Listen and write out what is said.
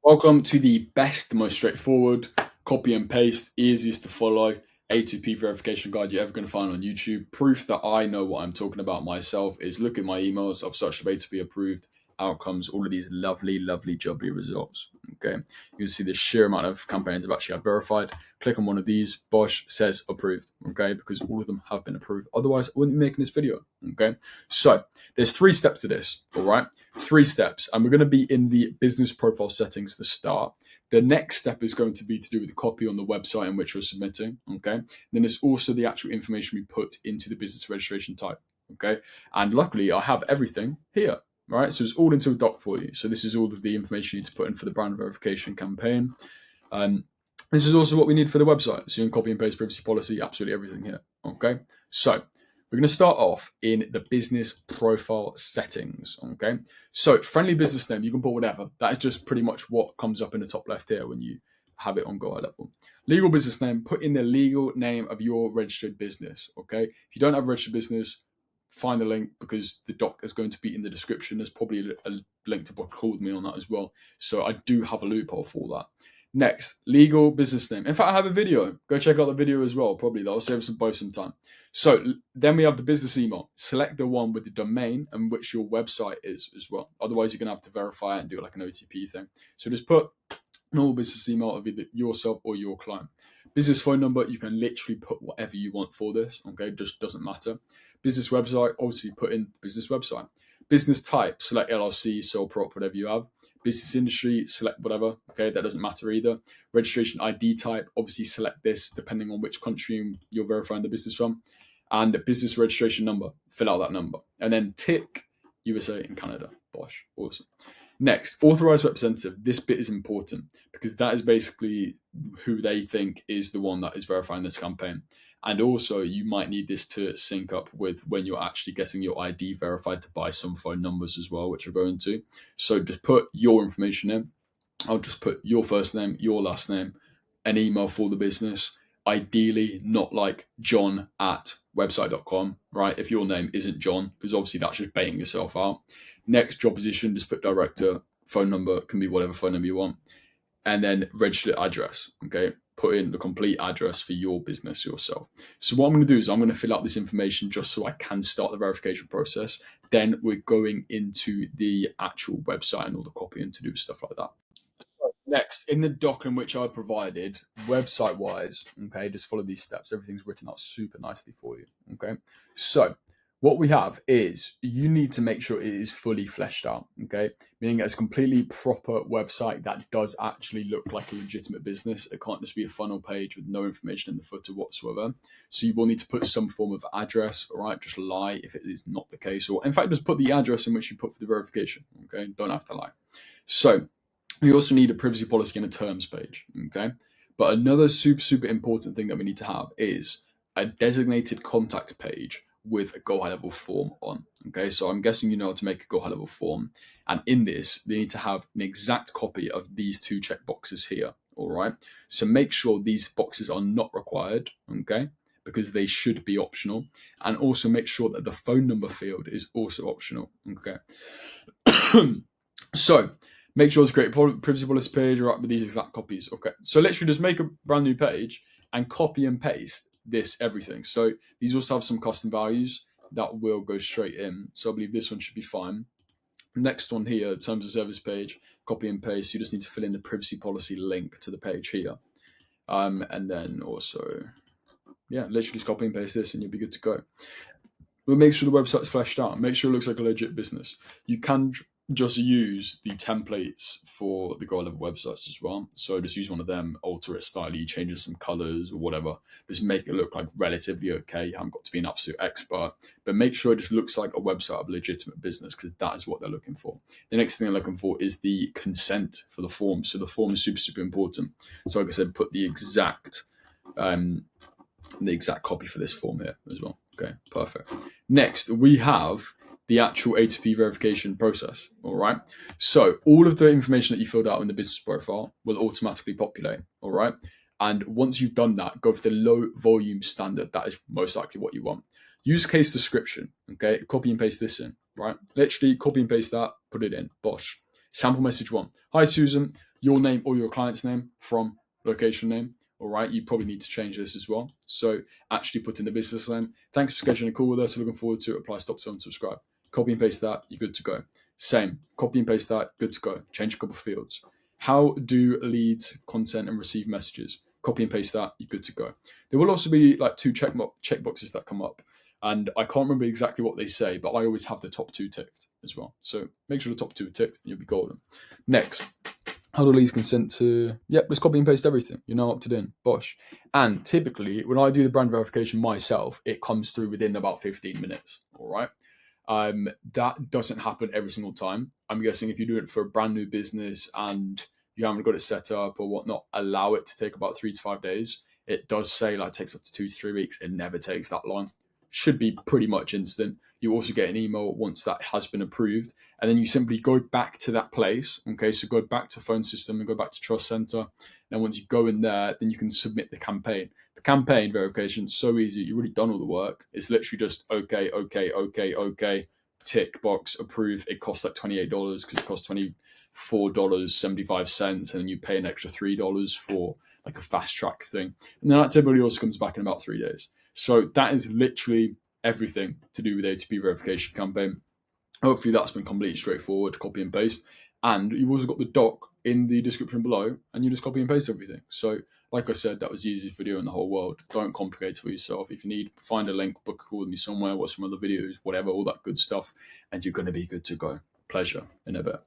Welcome to the best, most straightforward, copy and paste, easiest to follow A2P verification guide you're ever going to find on YouTube. Proof that I know what I'm talking about myself is look at my emails. I've searched for A2P approved outcomes, all of these lovely, lovely, jubbly results. Okay, you can see the sheer amount of campaigns I've actually had verified. Click on one of these, Bosch says approved. Okay, because all of them have been approved. Otherwise, I wouldn't be making this video. Okay, so there's 3 steps to this. All right. 3 steps, and we're going to be in the business profile settings to start. The next step is going to be to do with the copy on the website in which you're submitting. Okay. Then there's also the actual information we put into the business registration type. Okay. And luckily, I have everything here. Right. So it's all into a doc for you. So this is all of the information you need to put in for the brand verification campaign. This is also what we need for the website. So you can copy and paste privacy policy, absolutely everything here. Okay. So we're going to start off in the business profile settings. Okay. So friendly business name, you can put whatever. That is just pretty much what comes up in the top left here when you have it on GoHighLevel. Legal business name, put in the legal name of your registered business. Okay. If you don't have a registered business, find the link because the doc is going to be in the description. There's probably a link to what called me on that as well. So I do have a loophole for that. Next, legal business name. In fact, I have a video. Go check out the video as well. Probably that'll save us both some time. So then we have the business email. Select the one with the domain and which your website is as well. Otherwise, you're going to have to verify it and do like an OTP thing. So just put normal business email of either yourself or your client. Business phone number, you can literally put whatever you want for this. Okay, just doesn't matter. Business website, obviously put in business website. Business type, select LLC, sole prop, whatever you have. Business industry, select whatever. Okay, that doesn't matter either. Registration ID type, obviously select this depending on which country you're verifying the business from. And the business registration number, fill out that number. And then tick USA and Canada. Bosh, awesome. Next, authorized representative. This bit is important because that is basically who they think is the one that is verifying this campaign. And also, you might need this to sync up with when you're actually getting your ID verified to buy some phone numbers as well, which we're going to. So just put your information in. I'll just put your first name, your last name, an email for the business. Ideally, not like John at website.com, right? If your name isn't John, because obviously that's just baiting yourself out. Next, job position, just put director, phone number, can be whatever phone number you want. And then registered address, okay? Put in the complete address for your business yourself. So what I'm going to do is I'm going to fill out this information just so I can start the verification process. Then we're going into the actual website and all the copying to do stuff like that. Next, in the doc in which I provided, website wise, okay, just follow these steps. Everything's written out super nicely for you, okay? So, what we have is you need to make sure it is fully fleshed out, okay? Meaning it's a completely proper website that does actually look like a legitimate business. It can't just be a funnel page with no information in the footer whatsoever. So, you will need to put some form of address, all right? Just lie if it is not the case, or in fact, just put the address in which you put for the verification, okay? Don't have to lie. So, we also need a privacy policy and a terms page, okay? But another super important thing that we need to have is a designated contact page with a GoHighLevel form on, okay? So I'm guessing you know how to make a GoHighLevel form. And in this, they need to have an exact copy of these 2 checkboxes here, all right? So make sure these boxes are not required, okay? Because they should be optional. And also make sure that the phone number field is also optional, okay? So make sure to create a privacy policy page right with these exact copies. Okay, so literally just make a brand new page and copy and paste this everything. So these also have some custom values that will go straight in. So I believe this one should be fine. Next one here, terms of service page, copy and paste. You just need to fill in the privacy policy link to the page here. And then also, yeah, literally just copy and paste this and you'll be good to go. But make sure the website's fleshed out. Make sure it looks like a legit business. You can just use the templates for the GoHighLevel websites as well. So just use one of them, alter it slightly, change some colors or whatever. Just make it look like relatively okay. You haven't got to be an absolute expert, but make sure it just looks like a website of a legitimate business because that is what they're looking for. The next thing they're looking for is the consent for the form. So the form is super important. So like I said, put the exact copy for this form here as well. Okay, perfect. Next, we have the actual A2P verification process. All right. So all of the information that you filled out in the business profile will automatically populate. All right. And once you've done that, go for the low volume standard. That is most likely what you want. Use case description. Okay. Copy and paste this in. Right. Literally copy and paste that, put it in. Bosh. Sample message 1. Hi, Susan. your name or your client's name from location name. All right, you probably need to change this as well. So actually put in the business name. Thanks for scheduling a call with us. Looking forward to it. Apply, stop, so, and subscribe. Copy and paste that. You're good to go. Same. Copy and paste that. Good to go. Change a couple of fields. How do leads, content, and receive messages? Copy and paste that. You're good to go. There will also be like two checkboxes that come up, and I can't remember exactly what they say, but I always have the top two ticked as well. So make sure the top two are ticked, and you'll be golden. Next, how do leads consent to? Yep, just copy and paste everything. You're now opted in. Bosh. And typically, when I do the brand verification myself, it comes through within about 15 minutes. All right. That doesn't happen every single time. I'm guessing if you do it for a brand new business and you haven't got it set up or whatnot, allow it to take about 3 to 5 days. It does say like it takes up to 2 to 3 weeks. It never takes that long. Should be pretty much instant. You also get an email once that has been approved, and then you simply go back to that place. Okay, so go back to phone system and go back to Trust Center. And once you go in there, then you can submit the campaign. The campaign verification is so easy. You've already done all the work. It's literally just okay, tick box, approve. It costs like $28 because it costs $24.75, and then you pay an extra $3 for like a fast track thing. And then that typically also comes back in about 3 days. So that is literally everything to do with A2P verification campaign. Hopefully that's been completely straightforward, copy and paste. And you've also got the doc in the description below, and you just copy and paste everything. So like I said, that was the easiest video in the whole world. Don't complicate it for yourself. If you need, find a link, book a call with me somewhere, watch some other videos, whatever, all that good stuff, and you're going to be good to go. Pleasure in a bit.